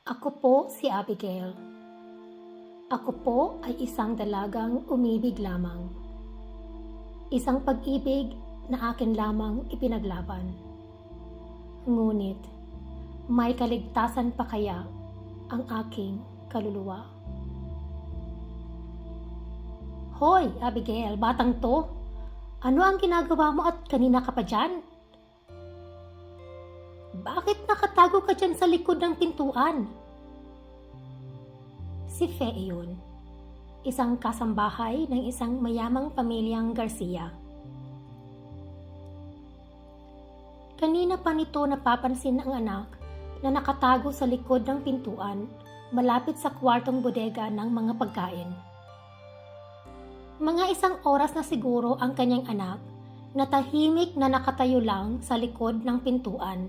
Ako po si Abigail. Ako po ay isang dalagang umibig lamang. Isang pag-ibig na akin lamang ipinaglaban. Ngunit, may kaligtasan pa kaya ang aking kaluluwa? Hoy, Abigail, batang to! Ano ang ginagawa mo at kanina ka pa dyan? Bakit nakatago ka dyan sa likod ng pintuan? Si Fe yun, isang kasambahay ng isang mayamang pamilyang Garcia. Kanina pa nito napapansin ang anak na nakatago sa likod ng pintuan malapit sa kwartong bodega ng mga pagkain. Mga isang oras na siguro ang kanyang anak na tahimik na nakatayo lang sa likod ng pintuan.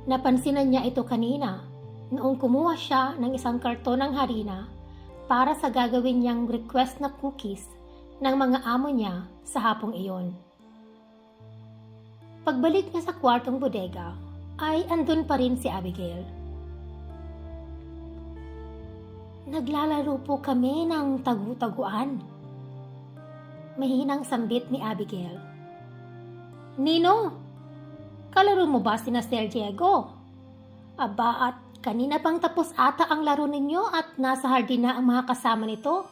Napansinan niya ito kanina noong kumuha siya ng isang karton ng harina para sa gagawin niyang request na cookies ng mga amo niya sa hapong iyon. Pagbalik niya sa kwartong bodega, ay andun pa rin si Abigail. Naglalaro po kami ng tagu-taguan. Mahinang sambit ni Abigail. Nino, kalaro mo ba sina Sir Diego? Aba at kanina pang tapos ata ang laro ninyo at nasa hardin na ang mga kasama nito?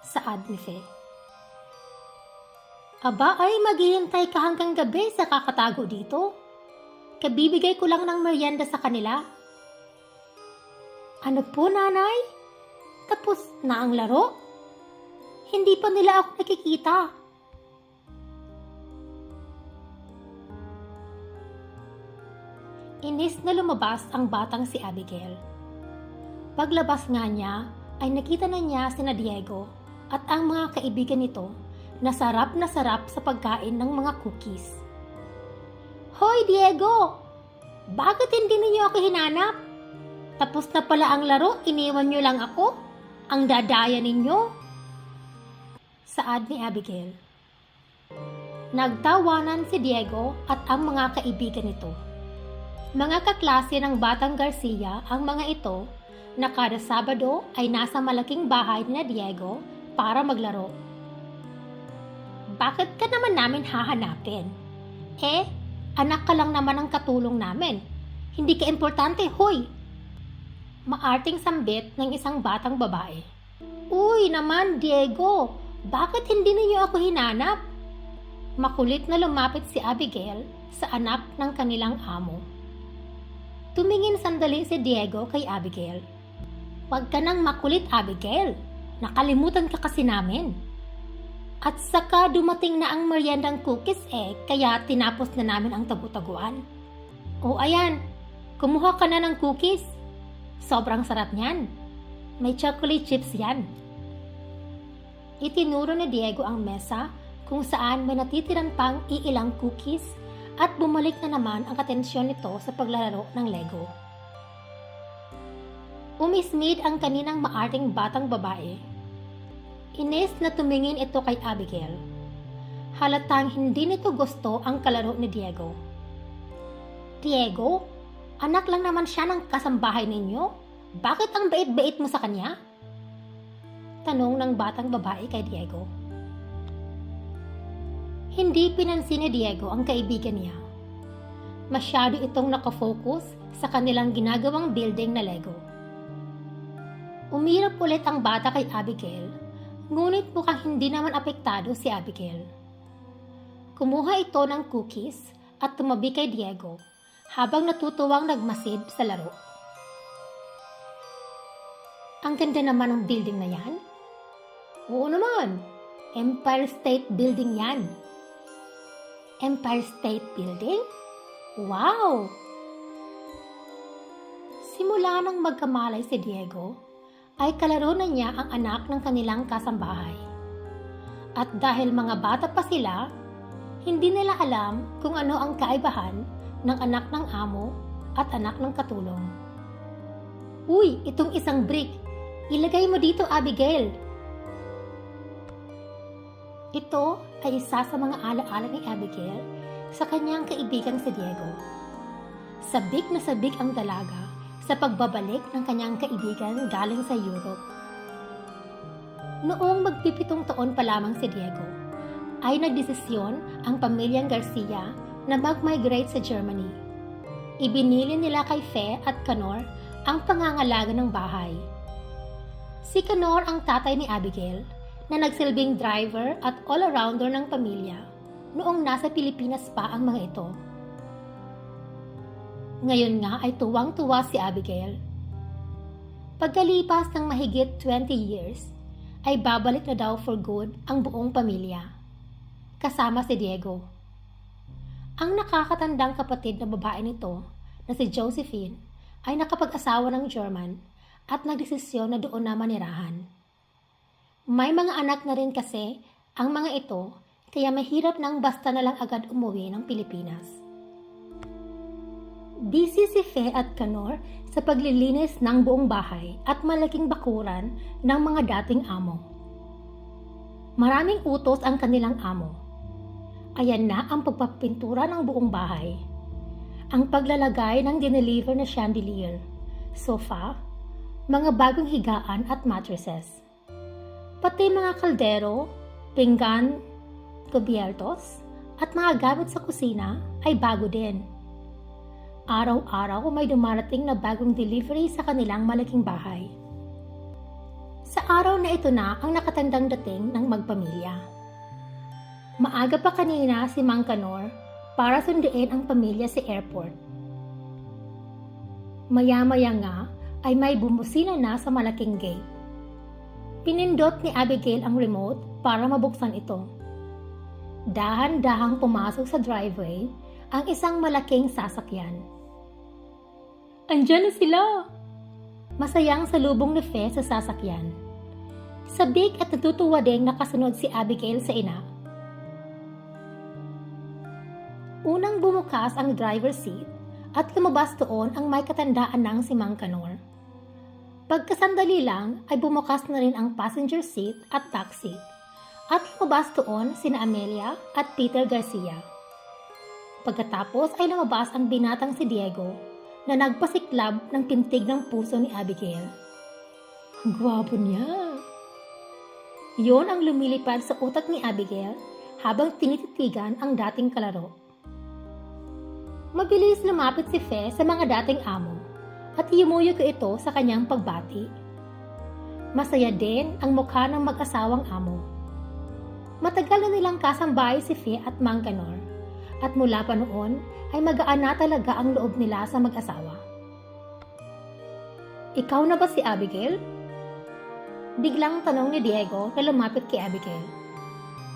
Saad ni Fe. Aba ay maghihintay ka hanggang gabi sa kakatago dito. Kabibigay ko lang ng merienda sa kanila. Ano po, nanay? Tapos na ang laro? Hindi pa nila ako nakikita. Inis na lumabas ang batang si Abigail. Paglabas nga niya, ay nakita na niya sina Diego at ang mga kaibigan nito na sarap sa pagkain ng mga cookies. Hoy Diego! Bakit hindi ninyo ako hinanap? Tapos na pala ang laro, iniwan niyo lang ako? Ang dadaya ninyo? Saad ni Abigail. Nagtawanan si Diego at ang mga kaibigan nito. Mga kaklase ng Batang Garcia ang mga ito na kada Sabado ay nasa malaking bahay ni Diego para maglaro. Bakit ka naman namin hahanapin? Anak ka lang naman ang katulong namin. Hindi ka importante, hoy! Maarting sambit ng isang batang babae. Uy naman, Diego! Bakit hindi ninyo ako hinanap? Makulit na lumapit si Abigail sa anak ng kanilang amo. Tumingin sandali si Diego kay Abigail. Huwag ka nang makulit, Abigail. Nakalimutan ka kasi namin. At saka dumating na ang meriendang cookies kaya tinapos na namin ang tagu-taguan. O ayan, kumuha ka na ng cookies. Sobrang sarap niyan. May chocolate chips yan. Itinuro ni Diego ang mesa kung saan may natitiran pang iilang cookies at bumalik na naman ang atensyon nito sa paglalaro ng Lego. Umismid ang kaninang maarting batang babae. Inis na tumingin ito kay Abigail. Halatang hindi nito gusto ang kalaro ni Diego. Diego, anak lang naman siya ng kasambahay ninyo. Bakit ang bait-bait mo sa kanya? Tanong ng batang babae kay Diego. Hindi pinansin ni Diego ang kaibigan niya. Masyado itong nakafocus sa kanilang ginagawang building na Lego. Umirap ulit ang bata kay Abigail, ngunit mukhang hindi naman apektado si Abigail. Kumuha ito ng cookies at tumabi kay Diego habang natutuwang nagmasid sa laro. Ang ganda naman ng building na yan. Oo naman, Empire State Building yan. Empire State Building? Wow! Simula nang magkamalay si Diego, ay kalaro na niya ang anak ng kanilang kasambahay. At dahil mga bata pa sila, hindi nila alam kung ano ang kaibahan ng anak ng amo at anak ng katulong. Uy, itong isang brick. Ilagay mo dito, Abigail. Ito ay isa sa mga alaala ni Abigail sa kanyang kaibigang si Diego. Sabik na sabik ang dalaga sa pagbabalik ng kanyang kaibigan galing sa Europe. Noong magpipitong taon pa lamang si Diego, ay nagdesisyon ang pamilyang Garcia na mag-migrate sa Germany. Ibinili nila kay Fe at Canor ang pangangalaga ng bahay. Si Canor ang tatay ni Abigail na nagsilbing driver at all-arounder ng pamilya noong nasa Pilipinas pa ang mga ito. Ngayon nga ay tuwang-tuwa si Abigail. Pagkalipas ng mahigit 20 years, ay babalik na daw for good ang buong pamilya, kasama si Diego. Ang nakakatandang kapatid na babae nito na si Josephine ay nakapag-asawa ng German at nagdesisyon na doon na manirahan. May mga anak na rin kasi ang mga ito kaya mahirap nang basta na lang agad umuwi ng Pilipinas. Busy si Fe at Canor sa paglilinis ng buong bahay at malaking bakuran ng mga dating amo. Maraming utos ang kanilang amo. Ayan na ang pagpapintura ng buong bahay. Ang paglalagay ng dineliver na chandelier, sofa, mga bagong higaan at mattresses. Pati mga kaldero, pinggan, kubiertos, at mga gamit sa kusina ay bago din. Araw-araw may dumarating na bagong delivery sa kanilang malaking bahay. Sa araw na ito na ang nakatandang dating ng magpamilya. Maaga pa kanina si Mang Canor para sunduin ang pamilya sa airport. Maya-maya nga ay may bumusina na sa malaking gate. Pinindot ni Abigail ang remote para mabuksan ito. Dahan-dahang pumasok sa driveway ang isang malaking sasakyan. Andiyan na sila! Masayang salubong ni Fe sa sasakyan. Sabik at natutuwa ding nakasunod si Abigail sa ina. Unang bumukas ang driver's seat at lumabas doon ang may katandaan ng si Mang Canor. Pagkasandali lang ay bumukas na rin ang passenger seat at taxi at lumabas doon sina Amelia at Peter Garcia. Pagkatapos ay lumabas ang binatang si Diego na nagpasiklab ng pintig ng puso ni Abigail. Ang gwapo niya! Yon ang lumilipad sa utak ni Abigail habang tinititigan ang dating kalaro. Mabilis lumapit si Fe sa mga dating amo at yumuyog ito sa kanyang pagbati. Masaya din ang mukha ng mag-asawang amo. Matagal na nilang kasambahay si Fe at Mang Canor at mula pa noon ay magaan na talaga ang loob nila sa mag-asawa. Ikaw na ba si Abigail? Biglang tanong ni Diego na lumapit kay Abigail.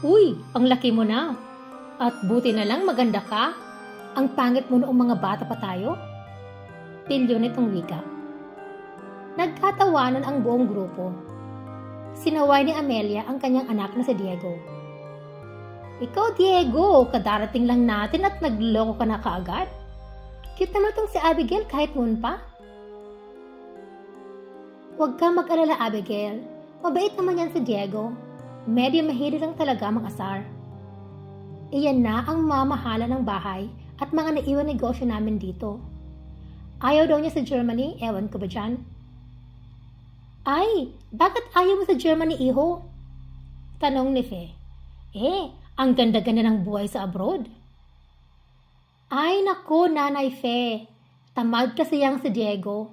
Uy, ang laki mo na! At buti na lang maganda ka! Ang pangit mo noong mga bata pa tayo? Pilyo nitong wika. Nagkatawanan ang buong grupo. Sinaway ni Amelia ang kanyang anak na si Diego. Ikaw, Diego, kadarating lang natin at nagloko ka na kaagad. Cute naman itong si Abigail kahit noon pa. Huwag ka mag-alala, Abigail. Mabait naman yan si Diego. Medyo mahilig lang talaga mang-asar. Iyan na ang mamahala ng bahay at mga naiwan negosyo namin dito. Ayaw daw niya sa Germany, ewan ko ba dyan? Ay, bakit ayaw mo sa Germany, iho? Tanong ni Fe. Ang ganda-ganda ng buhay sa abroad. Ay nako, Nanay Fe. Tamad kasi yang si Diego.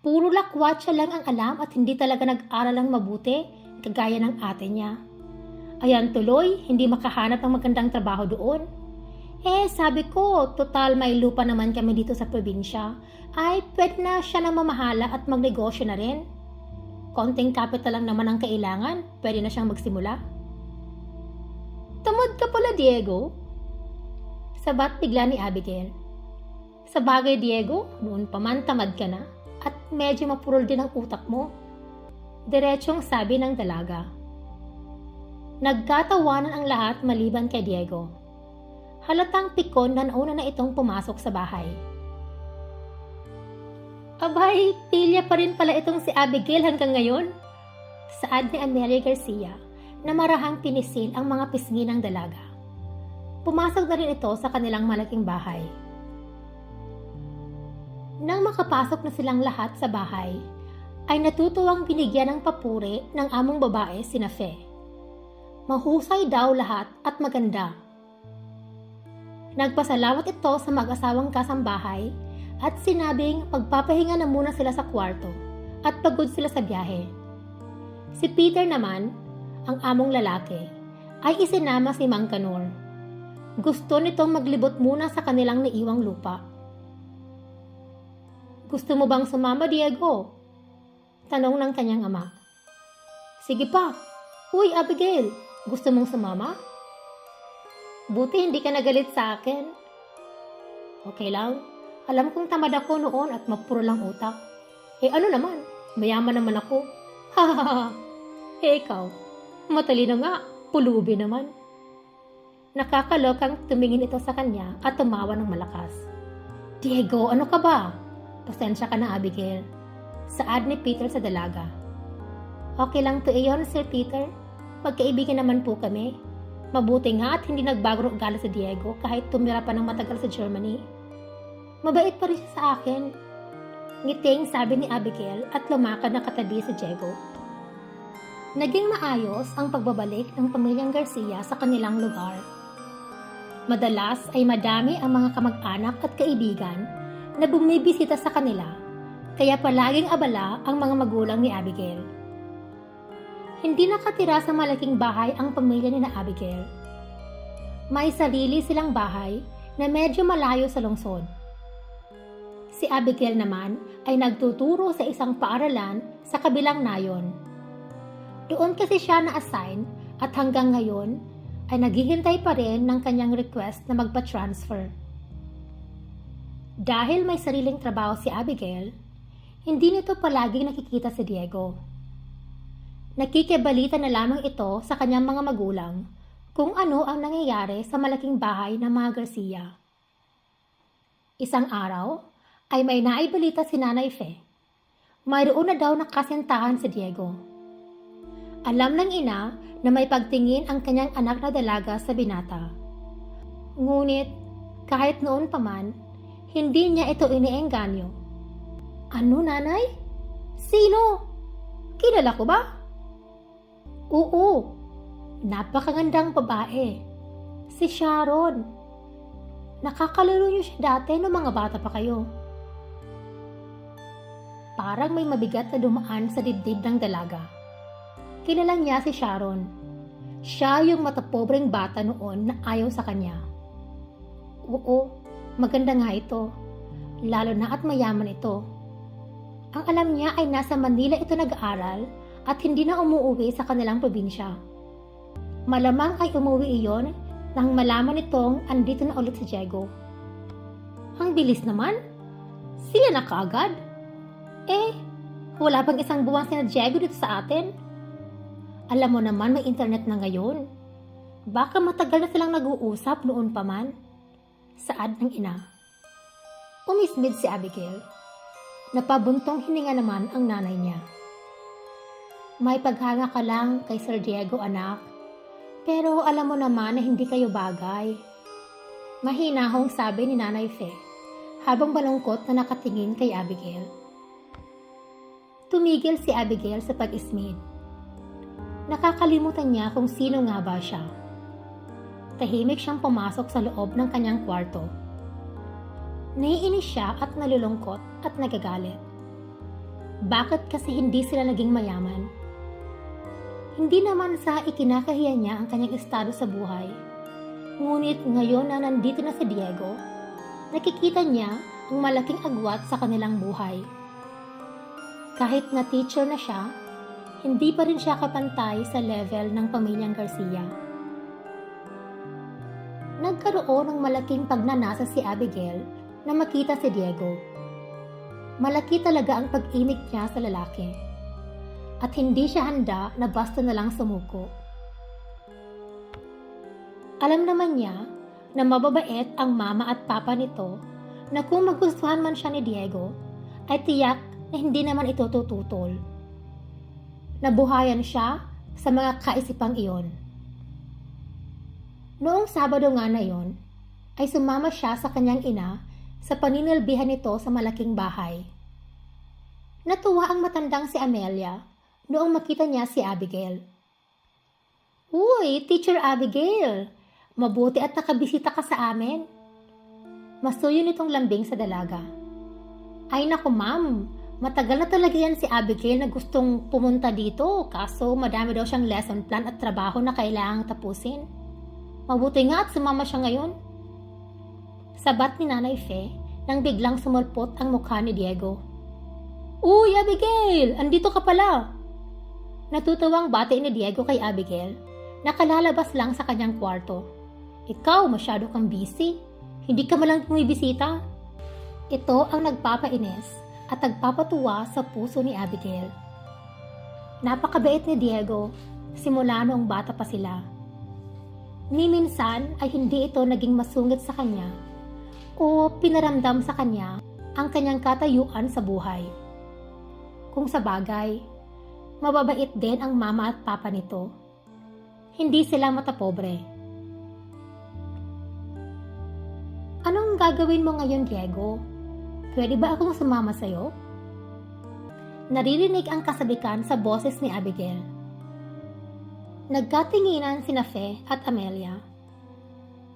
Puro lakwatsa lang ang alam at hindi talaga nag-aral ng mabuti, kagaya ng ate niya. Ayan tuloy, hindi makahanap ng magandang trabaho doon. Sabi ko, total may lupa naman kami dito sa probinsya. Ay, pwede na siya na mamahala at magnegosyo na rin. Konting capital lang naman ang kailangan, pwede na siyang magsimula. Tamad ka pala, Diego. Sabat bigla ni Abigail. Sa bagay, Diego, noon pa man tamad ka na at medyo mapurol din ang utak mo. Diretsong sabi ng dalaga. Nagkatawanan ang lahat maliban kay Diego. Halatang pikon na nauna na itong pumasok sa bahay. Abay, pilya pa rin pala itong si Abigail hanggang ngayon. Saad ni Amelia Garcia na marahang pinisil ang mga pisngi ng dalaga. Pumasok na rin ito sa kanilang malaking bahay. Nang makapasok na silang lahat sa bahay, ay natutuwang binigyan ng papuri ng among babae sina Fe. Mahusay daw lahat at maganda. Nagpasalamat ito sa mag-asawang kasambahay at sinabing magpapahinga na muna sila sa kwarto at pagod sila sa biyahe. Si Peter naman, ang among lalaki, ay isinama si Mang Kanor. Gusto nitong maglibot muna sa kanilang naiwang lupa. "Gusto mo bang sumama, Diego?" tanong ng kanyang ama. "Sige pa. Uy, Abigail, gusto mong sumama? Buti hindi ka nagalit sa akin." "Okay lang. Alam kong tamad ako noon at mapuro lang utak. Ano naman, mayaman naman ako." "Hahaha. Ikaw, matalino nga, pulubi naman." Nakakalokang tumingin ito sa kanya at tumawa ng malakas. "Diego, ano ka ba? Pasensya ka na, Abigail." Saad ni Peter sa dalaga. "Okay lang to iyon, Sir Peter. Magkaibigan naman po kami. Mabuti nga at hindi nagbago ng ugali si Diego kahit tumira pa ng matagal sa Germany. Mabait pa rin siya sa akin." Ngiting sabi ni Abigail at lumakad na katabi si Diego. Naging maayos ang pagbabalik ng pamilyang Garcia sa kanilang lugar. Madalas ay madami ang mga kamag-anak at kaibigan na bumibisita sa kanila, kaya palaging abala ang mga magulang ni Abigail. Hindi nakatira sa malaking bahay ang pamilya ni na Abigail. May sarili silang bahay na medyo malayo sa lungsod. Si Abigail naman ay nagtuturo sa isang paaralan sa kabilang nayon. Doon kasi siya na-assign at hanggang ngayon ay naghihintay pa rin ng kanyang request na magpa-transfer. Dahil may sariling trabaho si Abigail, hindi nito palaging nakikita si Diego. Nakikibalita na lamang ito sa kanyang mga magulang kung ano ang nangyayari sa malaking bahay ng mga Garcia. Isang araw ay may naibalita si Nanay Fe. Mayroon na daw nakasintahan si Diego. Alam ng ina na may pagtingin ang kanyang anak na dalaga sa binata. Ngunit kahit noon pa man, hindi niya ito iniengganyo. "Ano, nanay? Sino? Kilala ko ba?" "Oo, napakagandang babae. Si Sharon. Nakakalaro niyo siya dati nung mga bata pa kayo." Parang may mabigat na dumaan sa dibdib ng dalaga. Kilala niya si Sharon. Siya yung matapobreng bata noon na ayaw sa kanya. "Oo, maganda nga ito. Lalo na at mayaman ito." Ang alam niya ay nasa Manila ito nag-aaral at hindi na umuwi sa kanilang probinsya. Malamang ay umuwi iyon nang malaman nitong andito na ulit si Diego. Ang bilis naman. Sila na kaagad. Wala pang isang buwan sina Diego dito sa atin. Alam mo naman may internet na ngayon. Baka matagal na silang nag-uusap noon pa man. Saad ng ina. Umismid si Abigail. Napabuntong hininga naman ang nanay niya. "May paghanga ka lang kay Sir Diego, anak. Pero alam mo naman na hindi kayo bagay." Mahinahong sabi ni Nanay Fe habang balungkot na nakatingin kay Abigail. Tumigil si Abigail sa pag-ismid. Nakakalimutan niya kung sino nga ba siya. Tahimik siyang pumasok sa loob ng kanyang kwarto. Naiinis siya at nalulungkot at nagagalit. Bakit kasi hindi sila naging mayaman? Hindi naman sa ikinakahiya niya ang kanyang estado sa buhay. Ngunit ngayon na nandito na si Diego, nakikita niya ang malaking agwat sa kanilang buhay. Kahit na teacher na siya, hindi pa rin siya kapantay sa level ng pamilyang Garcia. Nagkaroon ng malaking pagnanasa si Abigail na makita si Diego. Malaki talaga ang pag-imig niya sa lalaki. At hindi siya handa na basta na lang sumuko. Alam naman niya na mababait ang mama at papa nito na kung magustuhan man siya ni Diego, ay tiyak na hindi naman ito tututol. Nabuhayan siya sa mga kaisipang iyon. Noong Sabado nga na iyon, ay sumama siya sa kanyang ina sa paninilbihan nito sa malaking bahay. Natuwa ang matandang si Amelia noong makita niya si Abigail. "Uy, Teacher Abigail! Mabuti at nakabisita ka sa amin." Masuyo nitong lambing sa dalaga. "Ay naku ma'am, matagal na talaga yan si Abigail na gustong pumunta dito, kaso madami daw siyang lesson plan at trabaho na kailangang tapusin. Mabuti nga at sumama siya ngayon." Sabat ni Nanay Fe nang biglang sumulpot ang mukha ni Diego. "Uy, Abigail! Andito ka pala!" Natutawang bati ni Diego kay Abigail, nakalalabas lang sa kanyang kwarto. "Ikaw, masyado kang busy. Hindi ka malang bumibisita." Ito ang nagpapainis at nagpapatuwa sa puso ni Abigail. Napakabait ni Diego simula noong bata pa sila. Ni minsan ay hindi ito naging masungit sa kanya o pinaramdam sa kanya ang kanyang katayuan sa buhay. Kung sa bagay, mababait din ang mama at papa nito. Hindi sila matapobre. "Anong gagawin mo ngayon, Diego? Pwede ba akong sumama sa'yo?" Naririnig ang kasabikan sa boses ni Abigail. Nagkatinginan sina Fe at Amelia.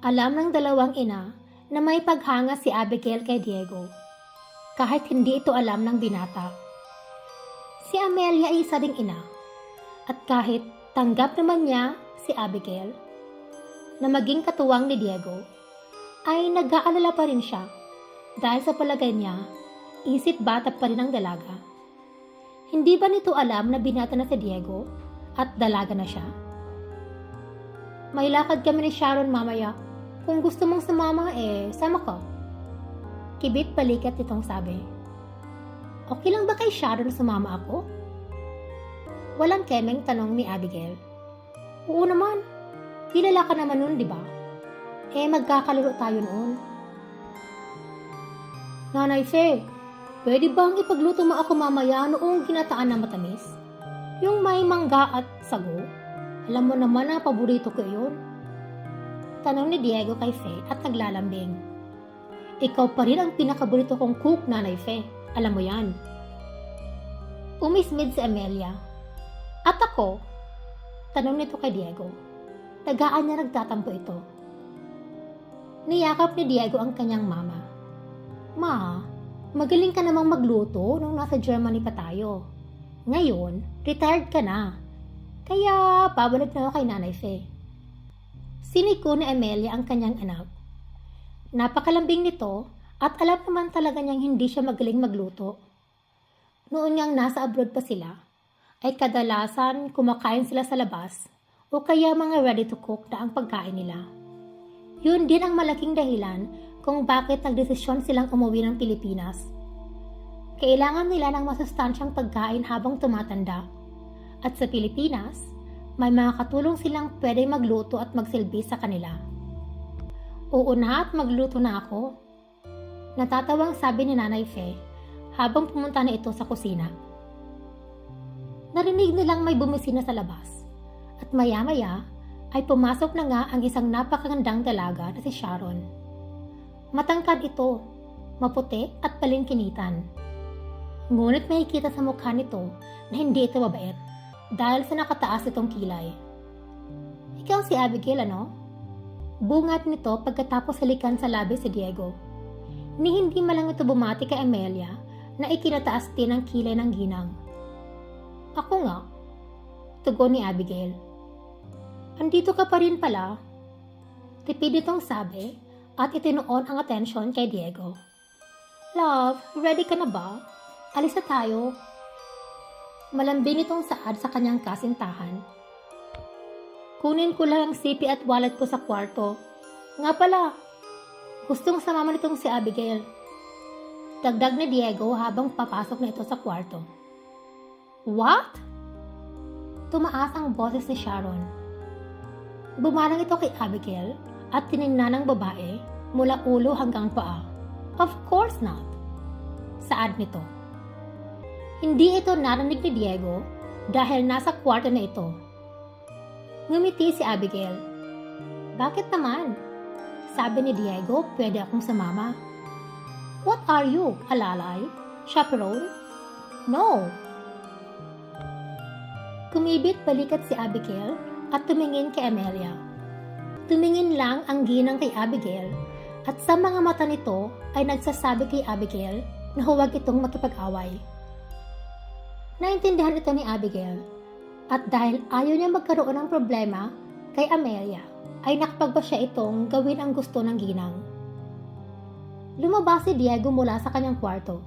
Alam ng dalawang ina na may paghanga si Abigail kay Diego, kahit hindi ito alam ng binata. Si Amelia ay isa ding ina, at kahit tanggap naman niya si Abigail na maging katuwang ni Diego, ay nag-aalala pa rin siya dahil sa palagay niya, isip bata pa rin ang dalaga. Hindi ba nito alam na binata na si Diego at dalaga na siya? "May lakad kami ni Sharon mamaya. Kung gusto mong sumama, sama ka." Kibit balikat nitong sabi. "Okay lang ba kay Sharon sumama ako?" Walang kemeng tanong ni Abigail. "Oo naman. Kilala ka naman nun, di ba? Magkakalaro tayo noon." "Nanay Fe, pwede bang ipagluto mo ako mamaya noong ginataan na matamis? Yung may mangga at sago? Alam mo naman na paborito ko yun." Tanong ni Diego kay Fe at naglalambing. "Ikaw pa rin ang pinakaborito kong cook, Nanay Fe. Alam mo yan." Umismid si Amelia. "At ako?" Tanong nito kay Diego. Tagaan niya nagtatampo ito. Niyakap ni Diego ang kanyang mama. "Ma, magaling ka namang magluto nung nasa Germany pa tayo. Ngayon, retired ka na. Kaya babalik na ako kay Nanay Fe." Siniko ni Amelia ang kanyang anak. Napakalambing nito at alam naman talaga niyang hindi siya magaling magluto. Noon niyang nasa abroad pa sila, ay kadalasan kumakain sila sa labas o kaya mga ready to cook na ang pagkain nila. Yun din ang malaking dahilan kung bakit nagdesisyon silang umuwi ng Pilipinas. Kailangan nila ng masustansyang pagkain habang tumatanda. At sa Pilipinas, may mga katulong silang pwede magluto at magsilbi sa kanila. "Oo na at magluto na ako." Natatawang sabi ni Nanay Fe habang pumunta na ito sa kusina. Narinig nilang may bumisina sa labas at maya-maya ay pumasok na nga ang isang napakagandang dalaga na si Sharon. Matangkad ito, maputi at palingkinitan. Ngunit makikita sa mukha nito na hindi ito mabait dahil sa nakataas itong kilay. "Ikaw si Abigail, ano?" Bungat nito pagkatapos halikan sa labi si Diego. Ni hindi malang ito bumati kay Amelia na ikinataas din ang kilay ng ginang. "Ako nga," tugon ni Abigail. "Andito ka pa rin pala." Tipid itong sabi at itinuon ang atensyon kay Diego. "Love, ready ka na ba? Alis na tayo." Malambing itong saad sa kanyang kasintahan. "Kunin ko lang ang sipi at wallet ko sa kwarto. Nga pala, gustong sumama nitong si Abigail." Dagdag ni Diego habang papasok na ito sa kwarto. "What?" Tumaas ang boses ni Sharon. Bumanang ito kay Abigail at tiningnan ng babae mula ulo hanggang paa. "Of course not." Saad nito. Hindi ito narinig ni Diego dahil nasa kwarto na ito. Ngumiti si Abigail. "Bakit naman?" Sabi ni Diego, "Pwede akong sumama." What are you, alalay? Chaperone? No. Kumibit balikat si Abigail at tumingin kay Amelia. Tumingin lang ang ginang kay Abigail at sa mga mata nito ay nagsasabi kay Abigail na huwag itong makipag-away. Naintindihan ito ni Abigail at dahil ayaw niya magkaroon ng problema kay Amelia ay nakapagpa siya itong gawin ang gusto ng ginang. Lumabas si Diego mula sa kanyang kwarto.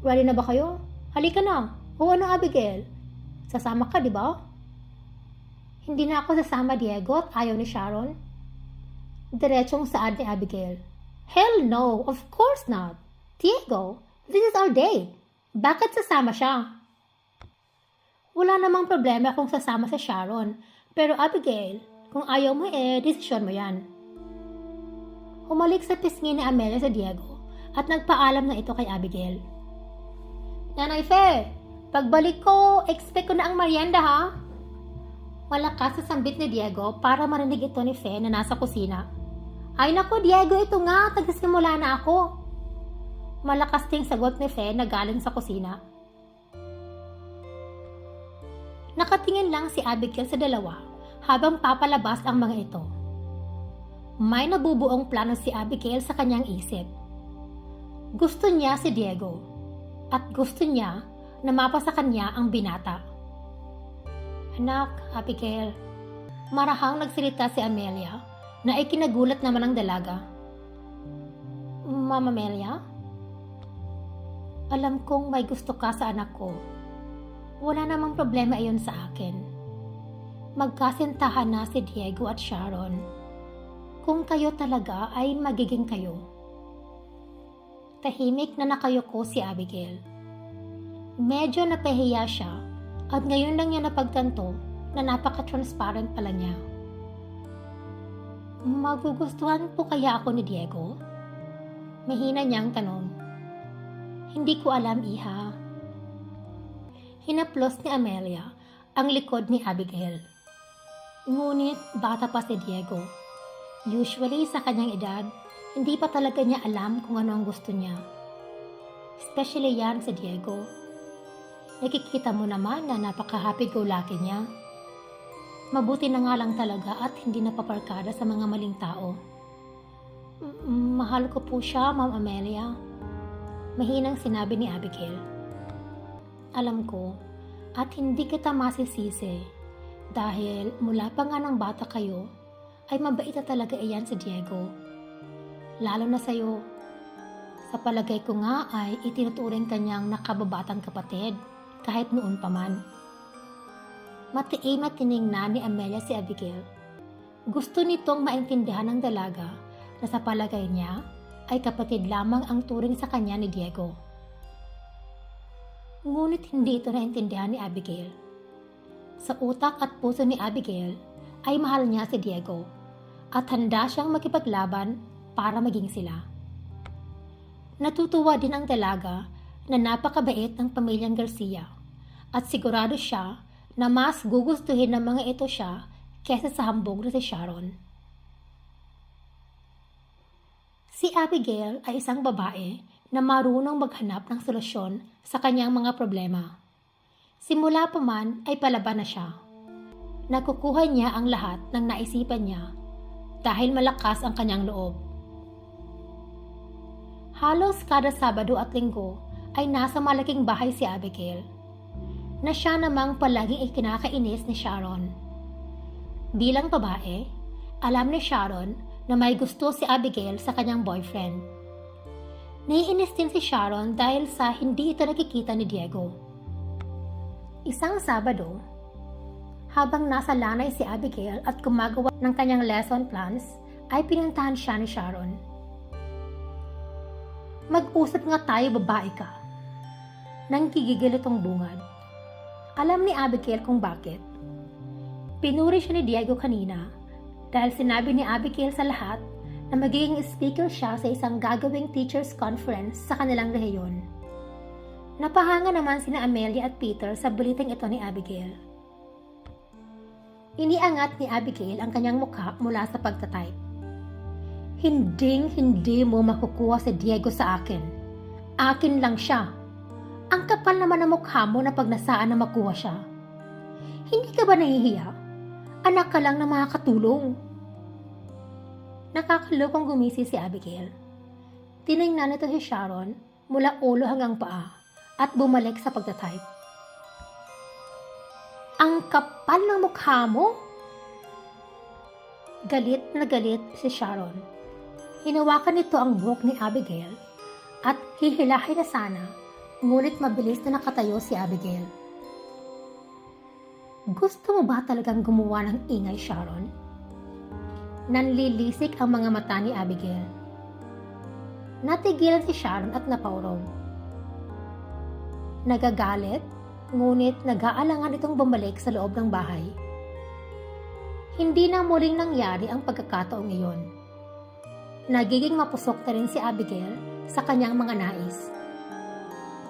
Ready na ba kayo? Halika na. O ano, Abigail? Sasama ka, di ba? Hindi na ako sasama, Diego, at ayaw ni Sharon. Diretsong saad ni Abigail. Hell no, of course not. Diego, this is our day. Bakit sasama siya? Wala namang problema kung sasama si Sharon. Pero Abigail, kung ayaw mo desisyon mo yan. Humalik sa pisngi ni Amelia sa Diego at nagpaalam na ito kay Abigail. Nanay Fe, pagbalik ko, expect ko na ang merienda ha? Malakas sa sambit ni Diego para marinig ito ni Fe na nasa kusina. Ay nako Diego, ito nga, tagsimula na ako. Malakas ting sagot ni Fe na galing sa kusina. Nakatingin lang si Abigail sa dalawa habang papalabas ang mga ito. May nabubuong plano si Abigail sa kanyang isip. Gusto niya si Diego at gusto niya na mapasa kanya ang binata. Anak, Abigail, marahang nagsalita si Amelia na ikinagulat naman ang dalaga. Mama Amelia? Alam kong may gusto ka sa anak ko. Wala namang problema iyon sa akin. Magkasintahan na si Diego at Sharon. Kung kayo talaga ay magiging kayo. Tahimik na nakayuko si Abigail. Medyo napahiya siya at ngayon lang niya napagtanto na napaka-transparent pala niya. Magugustuhan po kaya ako ni Diego? Mahina niyang tanong. Hindi ko alam, iha. Hinaplos ni Amelia ang likod ni Abigail. Ngunit bata pa si Diego. Usually sa kanyang edad, hindi pa talaga niya alam kung ano ang gusto niya. Especially yan si Diego. Nakikita mo naman na napaka-happy-go-lucky niya. Mabuti na nga lang talaga at hindi napaparkada sa mga maling tao. Mahal ko po siya, Ma'am Amelia. Mahinang sinabi ni Abigail. Alam ko at hindi kita masisisi dahil mula pa nga ng bata kayo ay mabait na talaga iyan si Diego. Lalo na sa'yo. Sa palagay ko nga ay itinuturing kanyang nakababatang kapatid kahit noon pa man. Matiim at tiningnan ni Amelia si Abigail. Gusto nitong maintindihan ng dalaga na sa palagay niya ay kapatid lamang ang turing sa kanya ni Diego. Ngunit hindi ito naintindihan ni Abigail. Sa utak at puso ni Abigail ay mahal niya si Diego at handa siyang makipaglaban para maging sila. Natutuwa din ang dalaga na napakabait ng pamilyang Garcia at sigurado siya na mas gugustuhin ng mga ito siya kesa sa hambog na si Sharon. Si Abigail ay isang babae na marunong maghanap ng solusyon sa kanyang mga problema. Simula pa man ay palaban na siya. Nakukuha niya ang lahat ng naisipan niya dahil malakas ang kanyang loob. Halos kada Sabado at Linggo ay nasa malaking bahay si Abigail, na siya namang palaging ikinakainis ni Sharon. Bilang babae, alam ni Sharon na may gusto si Abigail sa kanyang boyfriend. Naiinis din si Sharon dahil sa hindi ito nakikita ni Diego. Isang Sabado, habang nasa lanay si Abigail at gumagawa ng kanyang lesson plans, ay pinuntahan siya ni Sharon. Mag-usap nga tayo, babae ka. Nang gigigil itong bungad. Alam ni Abigail kung bakit. Pinuri siya ni Diego kanina dahil sinabi ni Abigail sa lahat na magiging speaker siya sa isang gagawing teachers conference sa kanilang rehiyon. Napahanga naman sina Amelia at Peter sa balitang ito ni Abigail. Iniangat ni Abigail ang kanyang mukha mula sa pagtatype. Hindi mo makukuha si Diego sa akin. Akin lang siya. Ang kapal naman ng mukha mo na pag nasaan na makuha siya. Hindi ka ba nahihiya? Anak ka lang ng mga katulong. Nakakalokong gumisi si Abigail. Tinignan nito si Sharon mula ulo hanggang paa at bumalik sa pagtatype. Ang kapal ng mukha mo? Galit na galit si Sharon. Hinawakan nito ang buhok ni Abigail at hihilahin na sana, ngunit mabilis na nakatayo si Abigail. Gusto mo ba talagang gumawa ng ingay, Sharon? Nanlilisik ang mga mata ni Abigail. Natigilan si Sharon at napaurong. Nagagalit, ngunit nag-aalangan itong bumalik sa loob ng bahay. Hindi na muling nangyari ang pagkakataong iyon. Nagiging mapusok na rin si Abigail sa kanyang mga nais.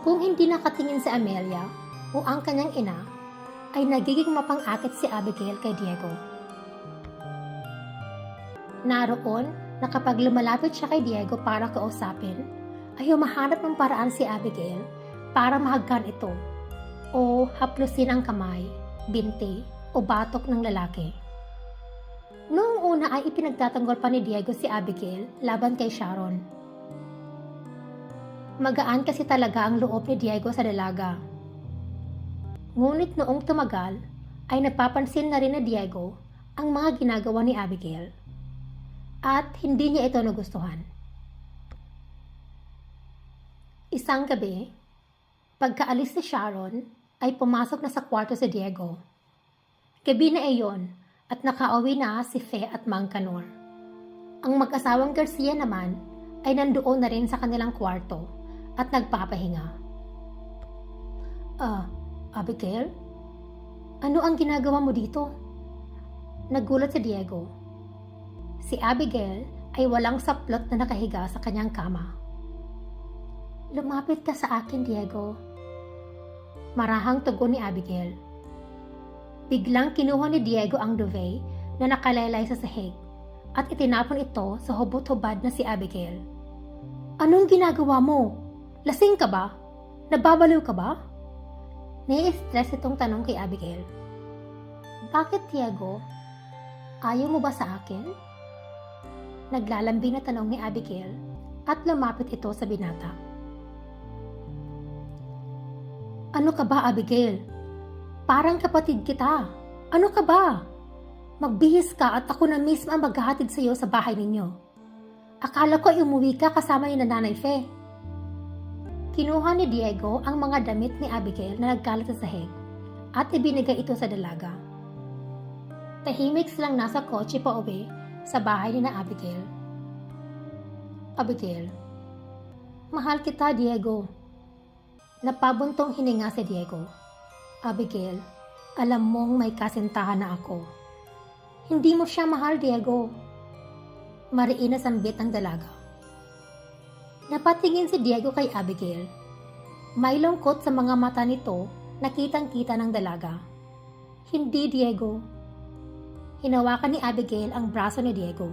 Kung hindi nakatingin si Amelia o ang kanyang ina, ay nagiging mapang-akit si Abigail kay Diego. Naroon na kapag lumalapit siya kay Diego para kausapin, ay humahanap ng paraan si Abigail para mahagkan ito o haplusin ang kamay, binti o batok ng lalaki. Noong una ay ipinagtatanggol pa ni Diego si Abigail laban kay Sharon. Magaan kasi talaga ang loob ni Diego sa dalaga. Ngunit noong tumagal ay napapansin na rin ni Diego ang mga ginagawa ni Abigail at hindi niya ito nagustuhan. Isang gabi, pagkaalis ni Sharon ay pumasok na sa kwarto si Diego. Gabi na iyon at nakauwi na si Fe at Mang Kanor. Ang mag-asawang Garcia naman ay nandoon na rin sa kanilang kwarto at nagpapahinga. Abigail? Ano ang ginagawa mo dito? Nagulat si Diego. Si Abigail ay walang saplot na nakahiga sa kanyang kama. Lumapit ka sa akin, Diego. Marahang tugon ni Abigail. Biglang kinuha ni Diego ang duvet na nakalaylay sa sahig at itinapon ito sa hubot-hubad na si Abigail. Anong ginagawa mo? Lasing ka ba? Nababaliw ka ba? Nai-stress itong tanong kay Abigail. Bakit, Diego? Ayaw mo ba sa akin? Naglalambing na tanong ni Abigail at lumapit ito sa binata. Ano ka ba, Abigail? Parang kapatid kita. Ano ka ba? Magbihis ka at ako na mismo ang maghahatid sa iyo sa bahay ninyo. Akala ko ay umuwi ka kasama ni Nanay Fe. Kinuha ni Diego ang mga damit ni Abigail na nagkalat sa sahig at ibinigay ito sa dalaga. Tahimik silang nasa kotse pa uwi sa bahay ni na Abigail. Abigail, mahal kita, Diego. Napabuntong hininga si Diego. Abigail, alam mong may kasintahan na ako. Hindi mo siya mahal, Diego. Mariin na sambit ang dalaga. Napatingin si Diego kay Abigail. May lungkot sa mga mata nito na kitang-kita ng dalaga. Hindi, Diego. Hinawakan ni Abigail ang braso ni Diego.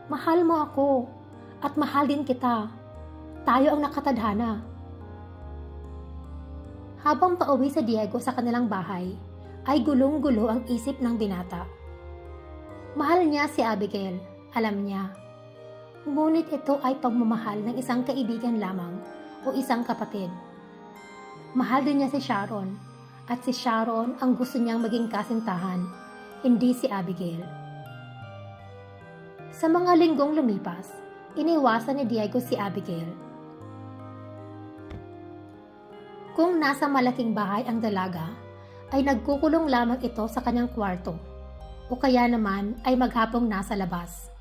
Mahal mo ako at mahal din kita. Tayo ang nakatadhana. Habang pauwi sa Diego sa kanilang bahay, ay gulong-gulo ang isip ng binata. Mahal niya si Abigail, alam niya. Ngunit ito ay pagmamahal ng isang kaibigan lamang o isang kapatid. Mahal din niya si Sharon, at si Sharon ang gusto niyang maging kasintahan, hindi si Abigail. Sa mga linggong lumipas, iniwasan ni Diego si Abigail. Kung nasa malaking bahay ang dalaga, ay nagkukulong lamang ito sa kanyang kwarto, o kaya naman ay maghapong nasa labas.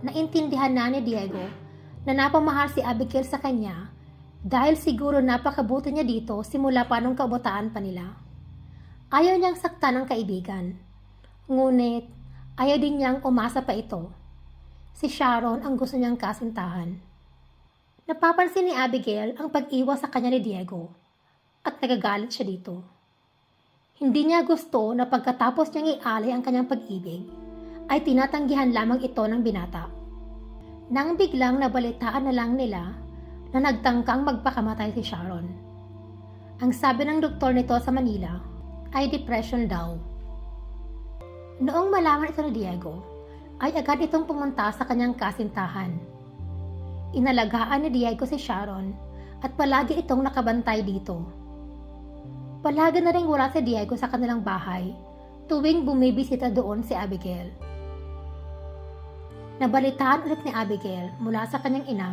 Naintindihan na ni Diego na napamahal si Abigail sa kanya dahil siguro napakabuti niya dito simula pa nung kabataan pa nila. Ayaw niyang saktan ng kaibigan, ngunit ayaw din niyang umasa pa ito. Si Sharon ang gusto niyang kasintahan. Napapansin ni Abigail ang pag-iwas sa kanya ni Diego at nagagalit siya dito. Hindi niya gusto na pagkatapos niyang ialay ang kanyang pag-ibig, ay tinatanggihan lamang ito ng binata. Nang biglang nabalitaan na lang nila na nagtangkang magpakamatay si Sharon. Ang sabi ng doktor nito sa Manila ay depression daw. Noong malaman ito ni Diego, ay agad itong pumunta sa kanyang kasintahan. Inalagaan ni Diego si Sharon at palagi itong nakabantay dito. Palagi na rin wala si Diego sa kanilang bahay tuwing bumibisita doon si Abigail. Nabalitaan ulit ni Abigail mula sa kanyang ina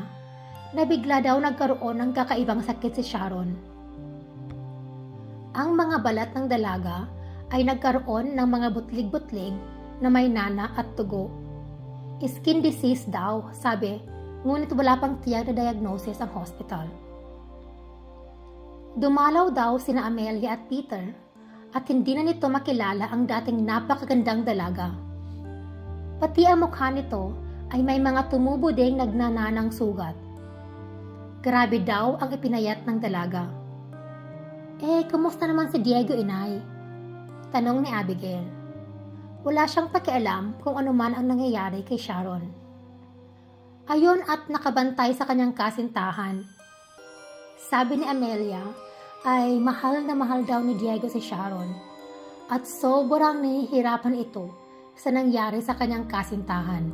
na bigla daw nagkaroon ng kakaibang sakit si Sharon. Ang mga balat ng dalaga ay nagkaroon ng mga butlig-butlig na may nana at tugo. Skin disease daw, sabi, ngunit wala pang tiyak na diagnosis ang hospital. Dumalaw daw sina Amelia at Peter at hindi na nito makilala ang dating napakagandang dalaga. Pati ang mukha nito ay may mga tumubo ding nagnananang sugat. Grabe daw ang ipinayat ng dalaga. Kumusta naman si Diego, inay? Tanong ni Abigail. Wala siyang pakialam kung ano man ang nangyayari kay Sharon. Ayon at nakabantay sa kanyang kasintahan. Sabi ni Amelia ay mahal na mahal daw ni Diego si Sharon at sobrang nahihirapan ito sa nangyari sa kanyang kasintahan.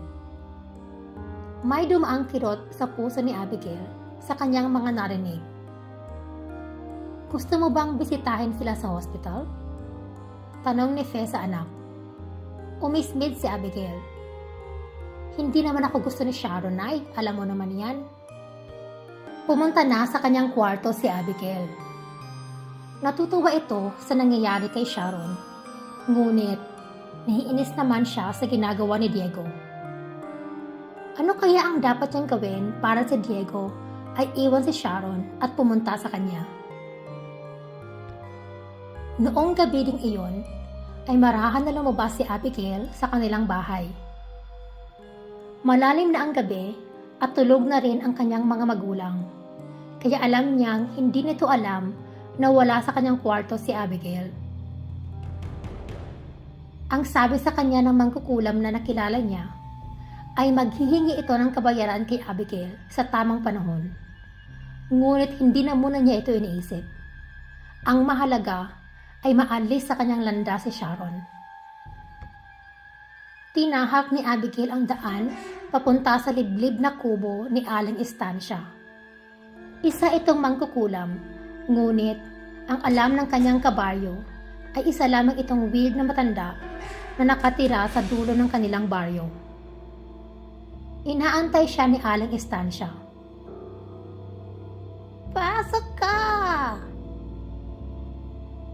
May dumaang kirot sa puso ni Abigail sa kanyang mga narinig. Gusto mo bang bisitahin sila sa hospital? Tanong ni Fe sa anak. Umismid si Abigail. Hindi naman ako gusto ni Sharon, Nay. Alam mo naman yan. Pumunta na sa kanyang kwarto si Abigail. Natutuwa ito sa nangyayari kay Sharon. Ngunit, naiinis naman siya sa ginagawa ni Diego. Ano kaya ang dapat niyang gawin para si Diego ay iwan si Sharon at pumunta sa kanya? Noong gabi ding iyon, ay marahan na lumabas si Abigail sa kanilang bahay. Malalim na ang gabi at tulog na rin ang kanyang mga magulang. Kaya alam niyang hindi nito alam na wala sa kanyang kwarto si Abigail. Ang sabi sa kanya ng mangkukulam na nakilala niya, ay maghihingi ito ng kabayaran kay Abigail sa tamang panahon. Ngunit hindi na muna niya ito iniisip. Ang mahalaga ay maalis sa kanyang landas si Sharon. Tinahak ni Abigail ang daan papunta sa liblib na kubo ni Aling Estancia. Isa itong mangkukulam, ngunit ang alam ng kanyang kabaryo ay isa lamang itong weird na matanda na nakatira sa dulo ng kanilang baryo. Inaantay siya ni Aling Estancia. Pasok ka!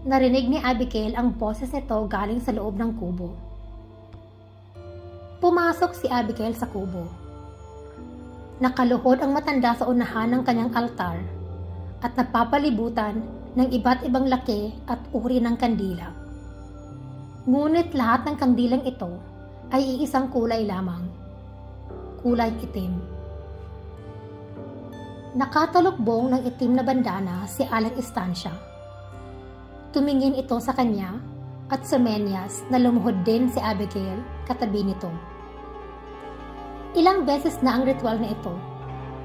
Narinig ni Abigail ang boses nito galing sa loob ng kubo. Pumasok si Abigail sa kubo. Nakaluhod ang matanda sa unahan ng kanyang altar at napapalibutan ng iba't ibang laki at uri ng kandila. Ngunit lahat ng kandilang ito ay iisang kulay lamang. Kulay itim. Nakatalukbong ng itim na bandana si Aling Estancia. Tumingin ito sa kanya at sumenyas na lumuhod din si Abigail katabi nito. Ilang beses na ang ritual na ito,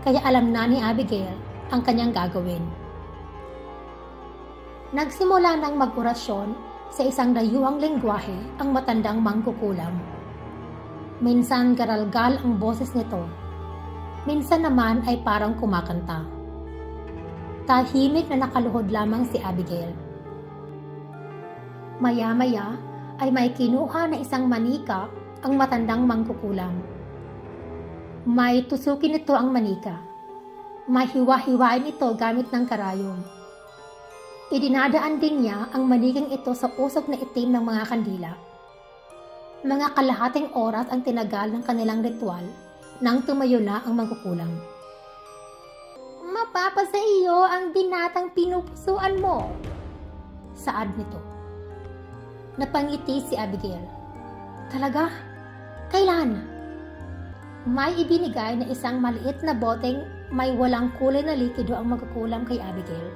kaya alam na ni Abigail ang kanyang gagawin. Nagsimula ng mag-orasyon sa isang dayuhang lengguwahe ang matandang mangkukulam. Minsan garalgal ang boses nito, minsan naman ay parang kumakanta. Tahimik na nakaluhod lamang si Abigail. Maya-maya ay may kinuha na isang manika ang matandang mangkukulam. May tusukin nito ang manika. Mahiwa-hiwain ito gamit ng karayom. Idinadaan din niya ang manikang ito sa usok na itim ng mga kandila. Mga kalahating oras ang tinagal ng kanilang ritual nang tumayo na ang mangkukulam. Mapapasa iyo ang binatang pinupusuan mo, saad nito. Napangiti si Abigail. Talaga? Kailan? May ibinigay na isang maliit na boteng may walang kulay na likido ang magkukulam kay Abigail.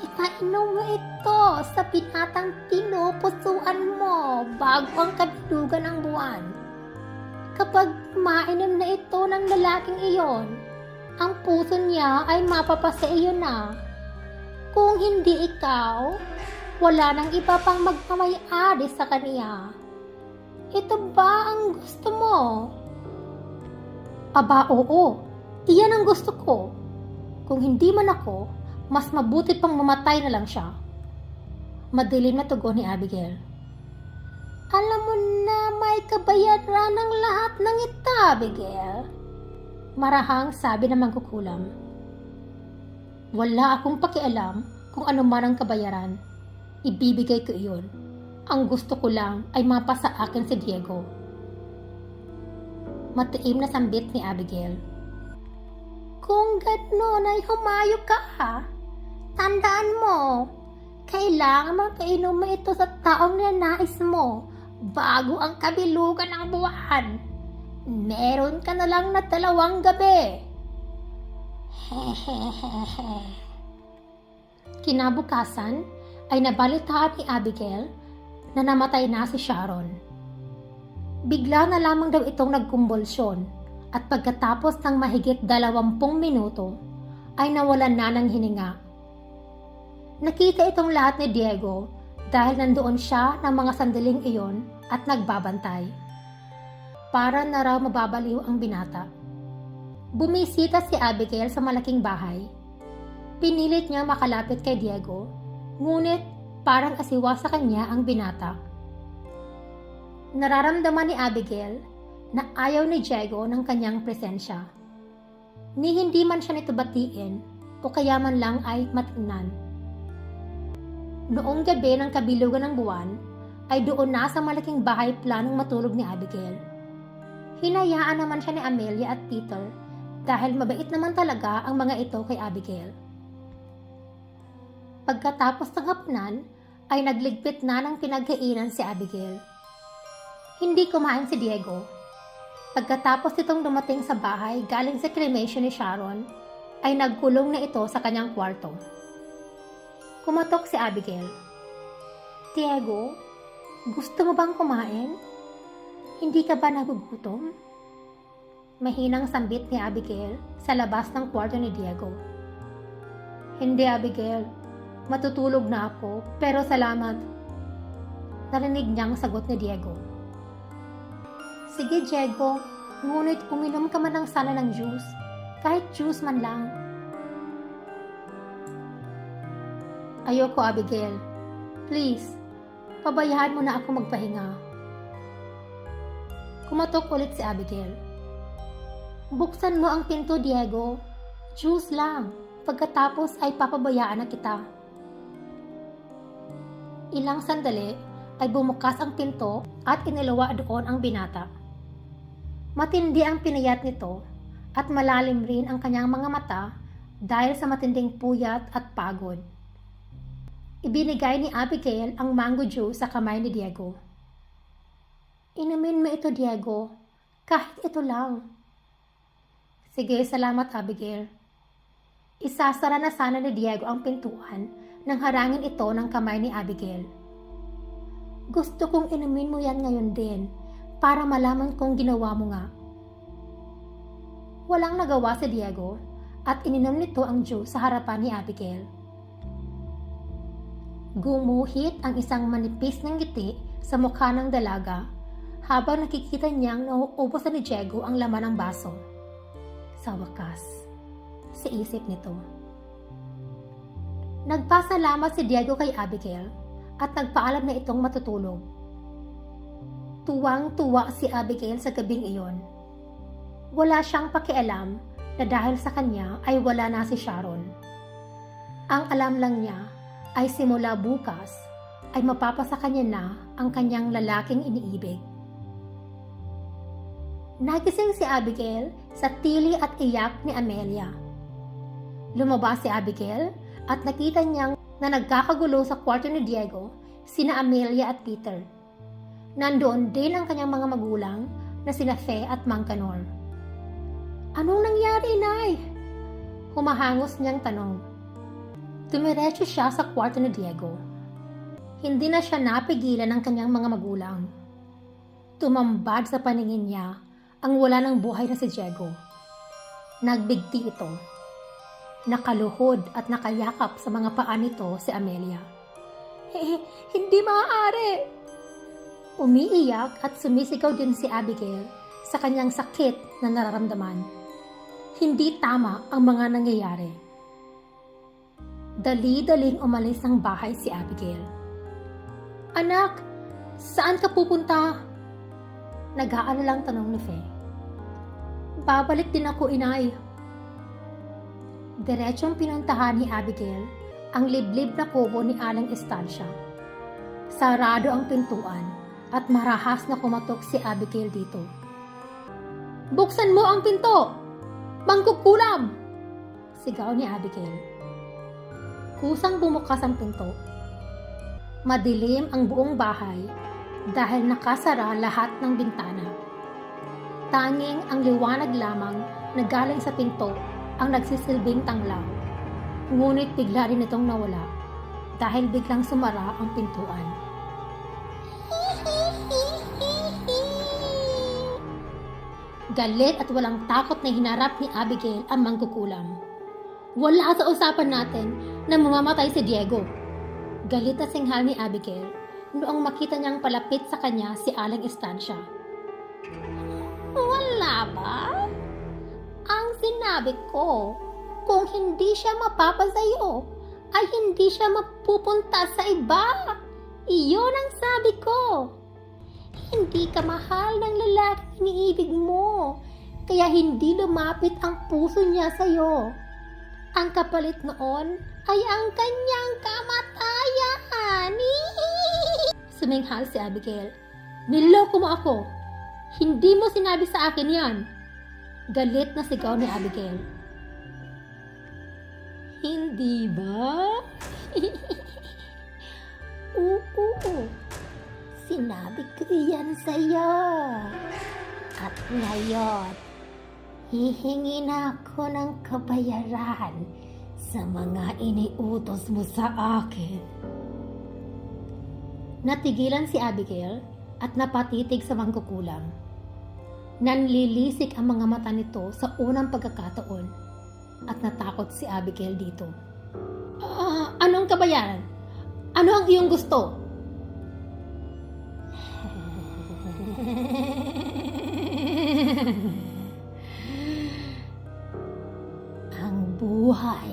Ipainom mo ito sa binatang pinupusuan mo bago ang kabilugan ng buwan. Kapag mainom na ito ng lalaking iyon, ang puso niya ay mapapasa iyo na. Kung hindi ikaw, wala nang iba pang magmamay-ari sa kaniya. Ito ba ang gusto mo? Aba, oo. Iyan ang gusto ko. Kung hindi man ako, mas mabuti pang mamatay na lang siya. Madilim na tugon ni Abigail. Alam mo na may kabayaran ng lahat ng ito, Abigail. Marahang sabi ng mangkukulam. Wala akong pakialam kung ano man ang kabayaran. Ibibigay ko iyon. Ang gusto ko lang ay mapa sa akin si Diego. Matiim na sambit ni Abigail. Kung gano'n ay humayo ka ha. Tandaan mo, kailangan magpainom mo ito sa taong ninanais mo bago ang kabilugan ng buwan. Meron ka na lang na 2 gabi. Hehehehe. Kinabukasan ay nabalitaan ni Abigail na namatay na si Sharon. Bigla na lamang daw itong nagkumbulsyon at pagkatapos ng mahigit 20 minuto ay nawalan na ng hininga. Nakita itong lahat ni Diego dahil nandoon siya ng mga sandaling iyon at nagbabantay. Para na raw mababaliw ang binata. Bumisita si Abigail sa malaking bahay. Pinilit niya makalapit kay Diego, ngunit parang asiwa sa kanya ang binata. Nararamdaman ni Abigail na ayaw ni Diego ng kanyang presensya. Ni hindi man siya nito batiin o kaya man lang ay matingnan. Noong gabi ng kabilugan ng buwan, ay doon na sa malaking bahay planong matulog ni Abigail. Hinayaan naman siya ni Amelia at Peter dahil mabait naman talaga ang mga ito kay Abigail. Pagkatapos ng hapnan, ay nagligpit na ng pinagkainan si Abigail. Hindi kumain si Diego. Pagkatapos itong dumating sa bahay galing sa cremation ni Sharon, ay nagkulong na ito sa kanyang kwarto. Kumatok si Abigail. Diego, gusto mo bang kumain? Hindi ka ba nagugutom? Mahinang sambit ni Abigail sa labas ng kwarto ni Diego. Hindi, Abigail. Matutulog na ako, pero salamat. Narinig niyang sagot ni Diego. Sige, Diego, ngunit uminom ka man lang sana ng juice. Kahit juice man lang. Ayoko, Abigail. Please, pabayaan mo na ako magpahinga. Kumatok ulit si Abigail. Buksan mo ang pinto, Diego. Juice lang. Pagkatapos ay papabayaan na kita. Ilang sandali ay bumukas ang pinto at inilawa doon ang binata. Matindi ang pinayat nito at malalim rin ang kanyang mga mata dahil sa matinding puyat at pagod. Ibinigay ni Abigail ang mango juice sa kamay ni Diego. Inumin mo ito, Diego. Kahit ito lang. Sige, salamat, Abigail. Isasara na sana ni Diego ang pintuan nang harangin ito ng kamay ni Abigail. Gusto kong inumin mo yan ngayon din para malaman kong ginawa mo nga. Walang nagawa si Diego at ininom nito ang juice sa harapan ni Abigail. Gumuhit ang isang manipis ng ngiti sa mukha ng dalaga habang nakikita niyang nauubos na ni Diego ang laman ng baso. Sa wakas, sa isip nito. Nagpasalamat si Diego kay Abigail at nagpaalam na itong matutulog. Tuwang-tuwa si Abigail sa gabing iyon. Wala siyang pakialam na dahil sa kanya ay wala na si Sharon. Ang alam lang niya ay simula bukas ay mapapasa kanya na ang kanyang lalaking iniibig. Nagising si Abigail sa tili at iyak ni Amelia. Lumabas si Abigail at nakita niyang na nagkakagulo sa kwarto ni Diego sina Amelia at Peter. Nandoon din ang kanyang mga magulang na sina Fe at Mang Canor. Anong nangyari, Inay? Humahangos niyang tanong. Tumiretso siya sa kwarto ni Diego. Hindi na siya napigilan ng kanyang mga magulang. Tumambad sa paningin niya ang wala ng buhay na si Diego. Nagbigti ito. Nakaluhod at nakayakap sa mga paa nito si Amelia. Hindi maaari! Umiiyak at sumisigaw din si Abigail sa kanyang sakit na nararamdaman. Hindi tama ang mga nangyayari. Dali-daling umalis ng bahay si Abigail. Anak, saan ka pupunta? Nag-aalang tanong ni Faye. Babalik din ako, inay. Diretsong pinuntahan ni Abigail ang liblib na kubo ni Aling Estancia. Sarado ang pintuan at marahas na kumatok si Abigail dito. Buksan mo ang pinto! Mangkukulam! Sigaw ni Abigail. Kusang bumukas ang pinto. Madilim ang buong bahay dahil nakasara lahat ng bintana. Tanging ang liwanag lamang na galing sa pinto ang nagsisilbing tanglaw. Ngunit bigla rin itong nawala dahil biglang sumara ang pintuan. Galit at walang takot na hinarap ni Abigail ang mangkukulam. Wala sa usapan natin na mamamatay si Diego. Galit na singhal ni Abigail noong makita niyang palapit sa kanya si Aling Estancia. Wala ba? Ang sinabi ko, kung hindi siya mapapasayo, ay hindi siya mapupunta sa iba. Iyon ang sabi ko. Hindi ka mahal ng lalaki iniibig mo, kaya hindi lumapit ang puso niya sa'yo. Ang kapalit noon ay ang kanyang kamatayan. Suminghal si Abigail. Niloko mo ako. Hindi mo sinabi sa akin yan. Galit na sigaw ni Abigail. Hindi ba? Oo. Sinabi ko iyan sa'yo. At ngayon, hihingi na ako ng kabayaran sa mga iniutos mo sa akin. Natigilan si Abigail at napatitig sa mangkukulam. Nanlilisik ang mga mata nito sa unang pagkakataon at natakot si Abigail dito. Anong kabayaran? Ano ang iyong gusto? Ang buhay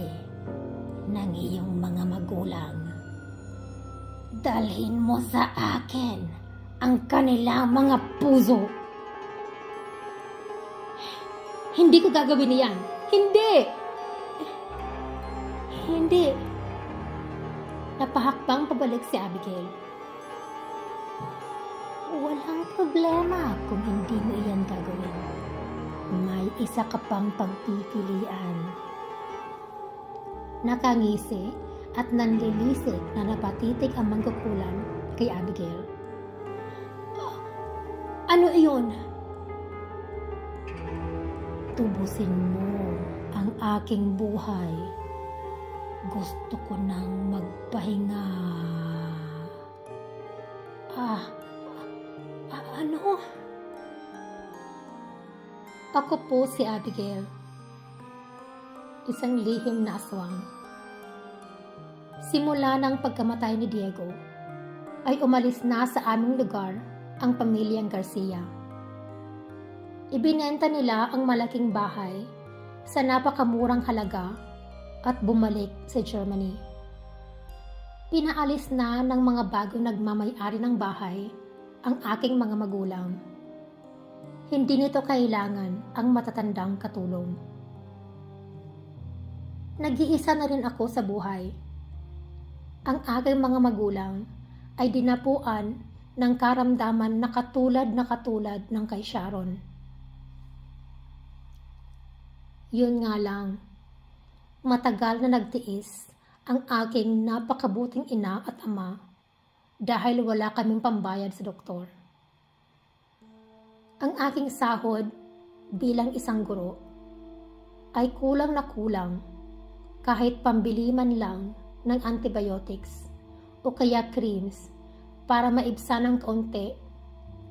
ng iyong mga magulang. Dalhin mo sa akin ang kanilang mga puso. Hindi ko gagawin niyan. Hindi! Hindi! Napahakbang pabalik si Abigail. Walang problema kung hindi mo iyan gagawin. May isa ka pang pagpipilian. Nakangisi at nanlilisik na napatitig ang mangkukulam kay Abigail. Ano iyon? Tubusin mo ang aking buhay. Gusto ko nang magpahinga. Ano? Ako po si Abigail. Isang lihim na aswang. Simula ng pagkamatay ni Diego, ay umalis na sa aming lugar ang pamilyang Garcia. Ibinenta nila ang malaking bahay sa napakamurang halaga at bumalik sa Germany. Pinaalis na ng mga bagong nagmamay-ari ng bahay ang aking mga magulang. Hindi nito kailangan ang matatandang katulong. Nag-iisa na rin ako sa buhay. Ang aking mga magulang ay dinapuan ng karamdaman na katulad ng kay Sharon. Yun nga lang, matagal na nagtiis ang aking napakabuting ina at ama dahil wala kaming pambayad sa doktor. Ang aking sahod bilang isang guro ay kulang na kulang kahit pambili man lang ng antibiotics o kaya creams para maibsan ng kaunti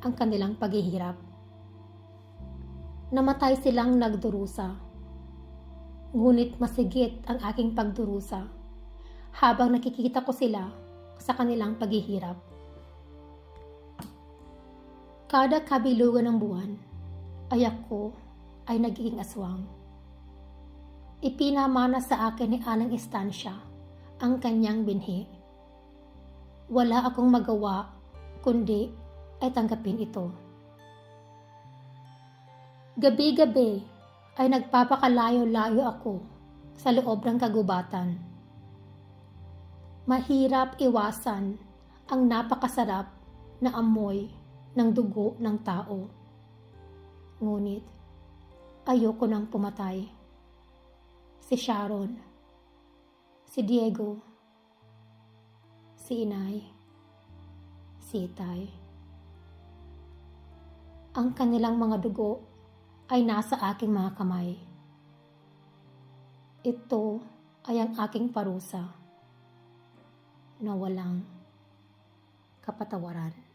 ang kanilang paghihirap. Namatay silang nagdurusa. Ngunit masigit ang aking pagdurusa habang nakikita ko sila sa kanilang paghihirap. Kada kabilugan ng buwan ay ako ay nagiging aswang. Ipinamana sa akin ni Anang Estancia ang kanyang binhi. Wala akong magawa kundi ay tanggapin ito. Gabi-gabi ay nagpapakalayo-layo ako sa loob ng kagubatan. Mahirap iwasan ang napakasarap na amoy ng dugo ng tao. Ngunit ayoko nang pumatay. Si Sharon, si Diego, si Inay, si Itay. Ang kanilang mga dugo ay nasa aking mga kamay. Ito ay ang aking parusa na walang kapatawaran.